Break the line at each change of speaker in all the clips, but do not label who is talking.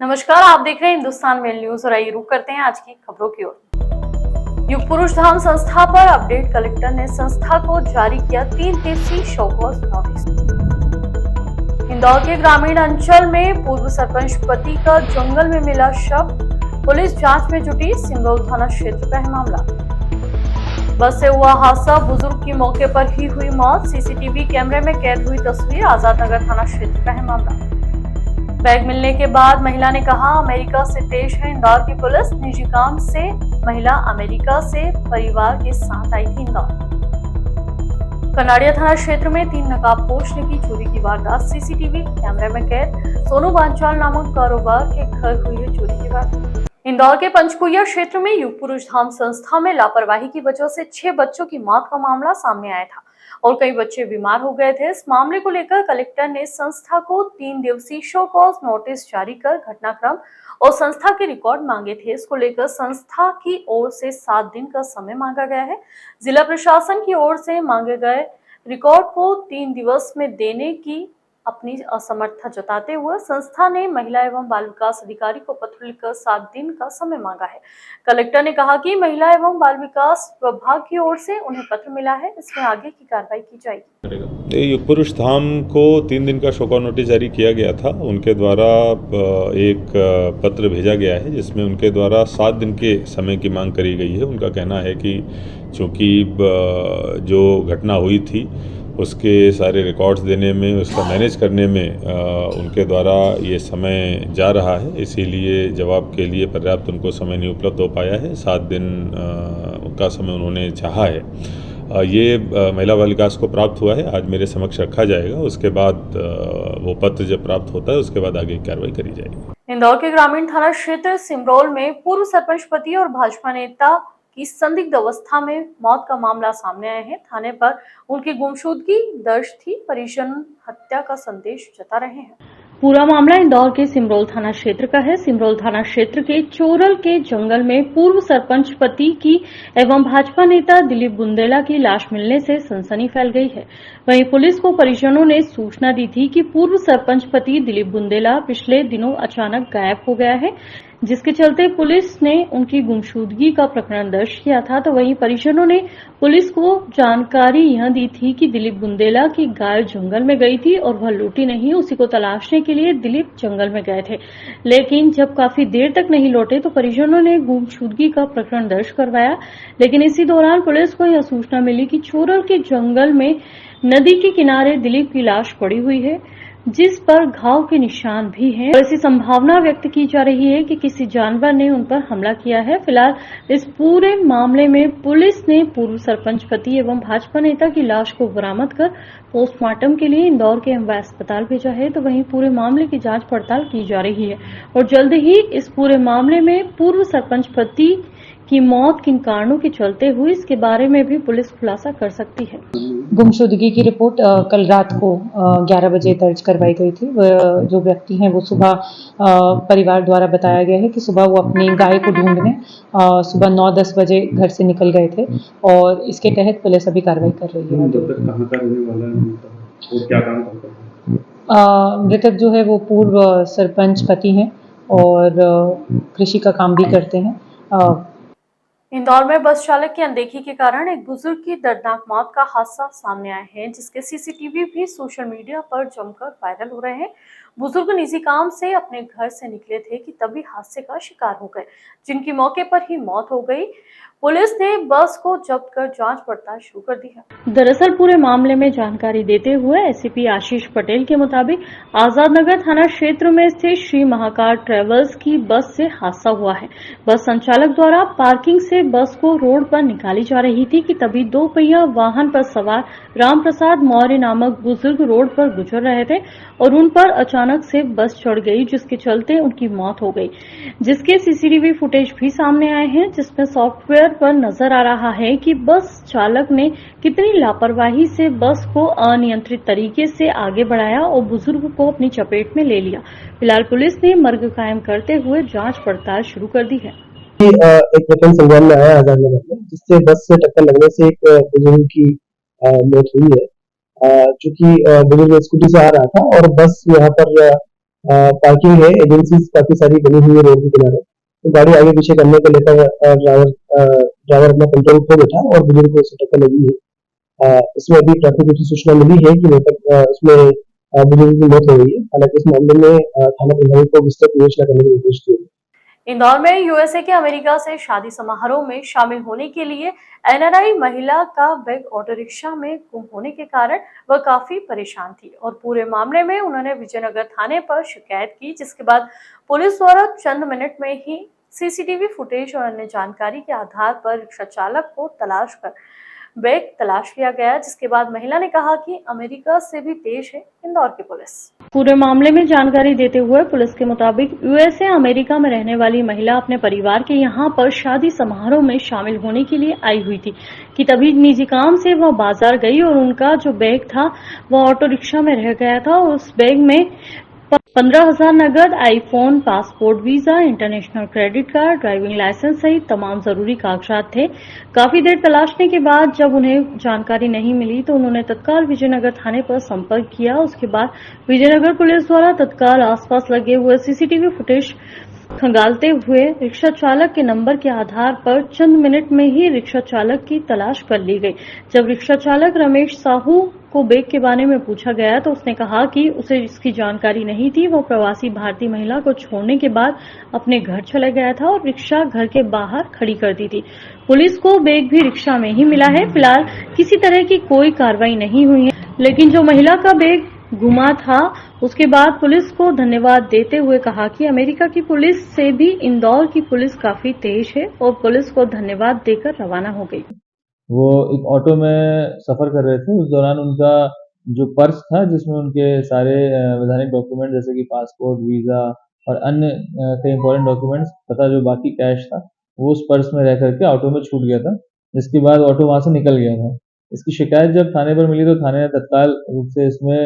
नमस्कार, आप देख रहे हैं हिंदुस्तान मेल न्यूज और आइए रुक करते हैं आज की खबरों की ओर। युग पुरुष धाम संस्था पर अपडेट। कलेक्टर ने संस्था को जारी किया 3 दिवसीय शोकॉज नोटिस। इंदौर के ग्रामीण अंचल में पूर्व सरपंच पति का जंगल में मिला शव। पुलिस जांच में जुटी। सिमरोल थाना क्षेत्र का है मामला। बस से हुआ हादसा, बुजुर्ग की मौके पर ही हुई मौत। सीसीटीवी कैमरे में कैद हुई तस्वीर। आजाद नगर थाना क्षेत्र का है मामला। बैग मिलने के बाद महिला ने कहा अमेरिका से पेश है इंदौर की पुलिस। निजी काम से महिला अमेरिका से परिवार के साथ आई थी इंदौर। कनाड़िया थाना क्षेत्र में 3 नकाबपोश ने की चोरी की वारदात। सीसीटीवी कैमरे में कैद। सोनू बांचाल नामक कारोबार के घर हुई है चोरी की वारदात। इंदौर के पंचकुइया क्षेत्र में युग पुरुष धाम संस्था में लापरवाही की वजह से 6 बच्चों की मौत का मामला सामने आया था और कई बच्चे बीमार हो गए थे। इस मामले को लेकर कलेक्टर ने संस्था को 3 दिवसीय शो कॉज नोटिस जारी कर घटनाक्रम और संस्था के रिकॉर्ड मांगे थे। इसको लेकर संस्था की ओर से 7 दिन का समय मांगा गया है। जिला प्रशासन की ओर से मांगे गए रिकॉर्ड को 3 दिवस में देने की अपनी असमर्थता जताते हुए संस्था ने महिला एवं बाल विकास अधिकारी को पत्र लिखकर 7 दिन का समय मांगा है। कलेक्टर ने कहा कि महिला एवं बाल विकास विभाग की ओर से उन्हें पत्र मिला है, इसमें आगे की कार्रवाई की जाएगी।
युग पुरुष धाम को 3 दिन का शोकॉज नोटिस जारी किया गया था। उनके द्वारा एक पत्र भेजा गया है जिसमें उनके द्वारा 7 दिन के समय की मांग करी गई है। उनका कहना है कि चूँकि जो घटना हुई थी उसके सारे रिकॉर्ड्स देने में, उसका मैनेज करने में उनके द्वारा ये समय जा रहा है, इसीलिए जवाब के लिए पर्याप्त उनको समय नहीं उपलब्ध हो पाया है। 7 दिन का समय उन्होंने चाहा है। ये महिला बाल विकास को प्राप्त हुआ है, आज मेरे समक्ष रखा जाएगा। उसके बाद वो पत्र जब प्राप्त होता है उसके बाद आगे की कार्रवाई करी जाएगी।
इंदौर के ग्रामीण थाना क्षेत्र सिमरोल में पूर्व सरपंच पति और भाजपा नेता की संदिग्ध अवस्था में मौत का मामला सामने आया है। थाने पर उनकी गुमशुदगी दर्ज थी। परिजन हत्या का संदेश जता रहे हैं। पूरा मामला इंदौर के सिमरोल थाना क्षेत्र का है। सिमरोल थाना क्षेत्र के चोरल के जंगल में पूर्व सरपंच पति की एवं भाजपा नेता दिलीप बुंदेला की लाश मिलने से सनसनी फैल गई है। वहीं पुलिस को परिजनों ने सूचना दी थी कि पूर्व सरपंच पति दिलीप बुंदेला पिछले दिनों अचानक गायब हो गया है, जिसके चलते पुलिस ने उनकी गुमशुदगी का प्रकरण दर्ज किया था। तो वहीं परिजनों ने पुलिस को जानकारी यह दी थी कि दिलीप बुंदेला की गाय जंगल में गई थी और वह लौटी नहीं। उसी को तलाशने के लिए दिलीप जंगल में गए थे, लेकिन जब काफी देर तक नहीं लौटे तो परिजनों ने गुमशुदगी का प्रकरण दर्ज करवाया। लेकिन इसी दौरान पुलिस को यह सूचना मिली कि चोरल के जंगल में नदी के किनारे दिलीप की लाश पड़ी हुई है, जिस पर घाव के निशान भी हैं और ऐसी संभावना व्यक्त की जा रही है कि किसी जानवर ने उन पर हमला किया है। फिलहाल इस पूरे मामले में पुलिस ने पूर्व सरपंच पति एवं भाजपा नेता की लाश को बरामद कर पोस्टमार्टम के लिए इंदौर के एमवाय अस्पताल भेजा है। तो वहीं पूरे मामले की जांच पड़ताल की जा रही है और जल्द ही इस पूरे मामले में पूर्व सरपंच पति की मौत किन कारणों के चलते हुई, इसके बारे में भी पुलिस खुलासा कर सकती है।
गुमशुदगी की रिपोर्ट कल रात को 11 बजे दर्ज करवाई गई थी। जो व्यक्ति हैं वो सुबह परिवार द्वारा बताया गया है कि सुबह वो अपनी गाय को ढूंढने सुबह 9-10 बजे घर से निकल गए थे और इसके तहत पुलिस अभी कार्रवाई कर रही है। मृतक जो है वो पूर्व सरपंच पति हैं और कृषि का काम भी करते हैं।
इंदौर में बस चालक की अनदेखी के कारण एक बुजुर्ग की दर्दनाक मौत का हादसा सामने आया है, जिसके सीसीटीवी भी सोशल मीडिया पर जमकर वायरल हो रहे हैं। बुजुर्ग निजी काम से अपने घर से निकले थे कि तभी हादसे का शिकार हो गए, जिनकी मौके पर ही मौत हो गई। पुलिस ने बस को जब्त कर जांच पड़ताल शुरू कर दी है। दरअसल पूरे मामले में जानकारी देते हुए एसीपी आशीष पटेल के मुताबिक आजाद नगर थाना क्षेत्र में स्थित श्री महाकाल ट्रेवल्स की बस से हादसा हुआ है। बस संचालक द्वारा पार्किंग से बस को रोड पर निकाली जा रही थी कि तभी 2 पहिया वाहन पर सवार राम प्रसाद मौर्य नामक बुजुर्ग रोड पर गुजर रहे थे और उन पर अचानक से बस चढ़ गई, जिसके चलते उनकी मौत हो गई। जिसके सीसीटीवी फुटेज भी सामने आए हैं, जिसमें सॉफ्टवेयर पर नजर आ रहा है कि बस चालक ने कितनी लापरवाही से बस को अनियंत्रित तरीके से आगे बढ़ाया और बुजुर्ग को अपनी चपेट में ले लिया। फिलहाल पुलिस ने मर्ग कायम करते हुए जांच पड़ताल शुरू कर दी है।
एक प्रकरण संज्ञान में आया आजाद नगर में, जिससे बस से टक्कर लगने से एक बुजुर्ग की मौत हुई है। चूंकि बुजुर्ग स्कूटी से आ रहा था और बस यहाँ पर पार्किंग है, एजेंसीज काफी सारी बनी हुई है रोड के किनारे, तो गाड़ी आगे पीछे करने को लेकर ड्राइवर अपना कंट्रोल खो बैठा और बुजुर्ग को उससे टक्कर लगी है। इसमें अभी प्राथमिक रूप से सूचना मिली है कि मृतक उसमें बुजुर्ग की मौत हो गई है। हालांकि इस मामले में थाना प्रभारी को विस्तृत विवेचना करने के निर्देश दिए।
इंदौर में यूएसए के अमेरिका से शादी समारोह में शामिल होने के लिए एनआरआई महिला का बैग ऑटो रिक्शा में गुम होने के कारण वह काफी परेशान थी और पूरे मामले में उन्होंने विजयनगर थाने पर शिकायत की, जिसके बाद पुलिस द्वारा चंद मिनट में ही सीसीटीवी फुटेज और अन्य जानकारी के आधार पर रिक्शा चालक को तलाश कर बैग तलाश लिया गया, जिसके बाद महिला ने कहा कि अमेरिका से भी तेज है इंदौर की पुलिस।
पूरे मामले में जानकारी देते हुए पुलिस के मुताबिक यूएसए अमेरिका में रहने वाली महिला अपने परिवार के यहां पर शादी समारोह में शामिल होने के लिए आई हुई थी कि तभी निजी काम से वह बाजार गई और उनका जो बैग था वह ऑटो रिक्शा में रह गया था। उस बैग में 15,000 नगद, iPhone, passport, visa, international credit card, driving licence सहित तमाम जरूरी कागजात थे। काफी देर तलाशने के बाद जब उन्हें जानकारी नहीं मिली तो उन्होंने तत्काल विजयनगर थाने पर संपर्क किया। उसके बाद विजयनगर पुलिस द्वारा तत्काल आसपास लगे हुए सीसीटीवी फुटेज खंगालते हुए रिक्शा चालक के नंबर के आधार पर चंद मिनट में ही रिक्शा चालक की तलाश कर ली गई। जब रिक्शा चालक रमेश साहू को बैग के बारे में पूछा गया तो उसने कहा कि उसे इसकी जानकारी नहीं थी। वो प्रवासी भारतीय महिला को छोड़ने के बाद अपने घर चला गया था और रिक्शा घर के बाहर खड़ी कर दी थी। पुलिस को बैग भी रिक्शा में ही मिला है। फिलहाल किसी तरह की कोई कार्रवाई नहीं हुई है, लेकिन जो महिला का बैग गुमा था उसके बाद पुलिस को धन्यवाद देते हुए कहा कि अमेरिका की पुलिस से भी इंदौर की पुलिस काफी तेज है और पुलिस को धन्यवाद देकर रवाना हो गई।
वो एक ऑटो में सफर कर रहे थे। उस दौरान उनका जो पर्स था जिसमें उनके सारे वैधानिक डॉक्यूमेंट जैसे कि पासपोर्ट, वीजा और अन्य कई इंपॉर्टेंट डॉक्यूमेंट्स तथा जो बाकी कैश था वो उस पर्स में रह करके ऑटो में छूट गया था, जिसके बाद ऑटो वहां से निकल गया था। इसकी शिकायत जब थाने पर मिली तो थाने ने तत्काल रूप से इसमें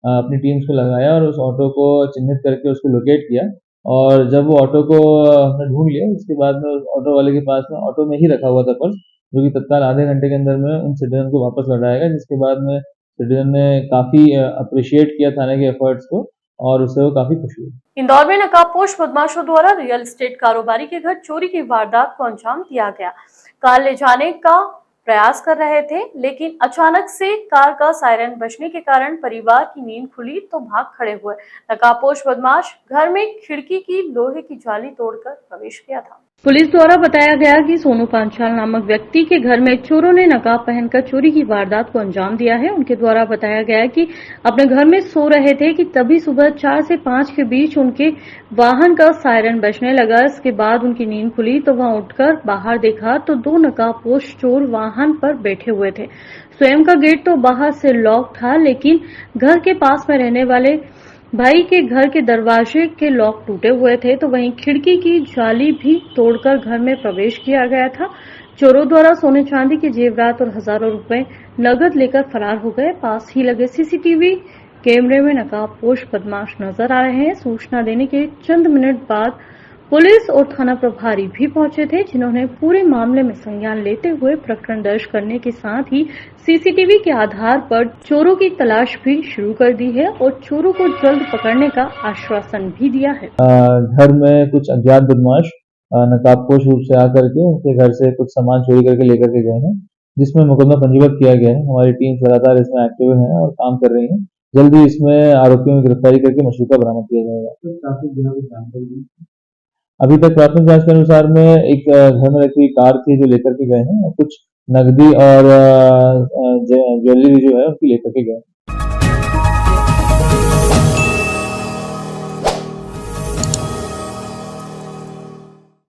अपनी टीम्स को लगाया और उस ऑटो को चिन्हित करके उसको लोकेट किया और जब वो ऑटो को हमने ढूंढ लिया उसके बाद में उस ऑटो वाले के पास में ऑटो में ही रखा हुआ था पर्स, जो कि तत्काल आधे घंटे के अंदर में उन सिटीजन को वापस लौटाया गया, जिसके बाद में सिटीजन ने काफी अप्रिशिएट किया थाने के एफर्ट्स को और उससे वो काफी खुश हुए।
इंदौर में नकाबपोश बदमाशों द्वारा रियल एस्टेट कारोबारी के घर चोरी की वारदात को अंजाम दिया गया। कार ले जाने का प्रयास कर रहे थे, लेकिन अचानक से कार का सायरन बजने के कारण परिवार की नींद खुली तो भाग खड़े हुए। नकाबपोश बदमाश घर में खिड़की की लोहे की जाली तोड़कर प्रवेश किया था।
पुलिस द्वारा बताया गया कि सोनू पांचाल नामक व्यक्ति के घर में चोरों ने नकाब पहनकर चोरी की वारदात को अंजाम दिया है। उनके द्वारा बताया गया कि अपने घर में सो रहे थे कि तभी सुबह 4 से 5 के बीच उनके वाहन का सायरन बजने लगा। इसके बाद उनकी नींद खुली तो वहां उठकर बाहर देखा तो 2 नकाबपोश चोर वाहन पर बैठे हुए थे। स्वयं का गेट तो बाहर से लॉक था, लेकिन घर के पास में रहने वाले भाई के घर के दरवाजे के लॉक टूटे हुए थे, तो वहीं खिड़की की जाली भी तोड़कर घर में प्रवेश किया गया था। चोरों द्वारा सोने चांदी के जेवरात और हजारों रुपए नगद लेकर फरार हो गए। पास ही लगे सीसीटीवी कैमरे में नकाबपोश बदमाश नजर आ रहे हैं। सूचना देने के चंद मिनट बाद पुलिस और थाना प्रभारी भी पहुंचे थे, जिन्होंने पूरे मामले में संज्ञान लेते हुए प्रकरण दर्ज करने के साथ ही सीसीटीवी के आधार पर चोरों की तलाश भी शुरू कर दी है और चोरों को जल्द पकड़ने का आश्वासन भी दिया है।
घर में कुछ अज्ञात बदमाश नकाबपोश रूप से आकर के उनके घर से कुछ सामान चोरी करके लेकर के गए हैं, जिसमें मुकदमा पंजीबद्ध किया गया है। हमारी टीम लगातार इसमें एक्टिव है और काम कर रही है। जल्दी इसमें आरोपियों की गिरफ्तारी करके मशरूका बरामद किया जाएगा। अभी तक प्राथमिक जांच के अनुसार में एक घर में रखी कार थी जो लेकर के गए हैं और कुछ नकदी और ज्वेलरी जो है उनकी लेकर के गए हैं।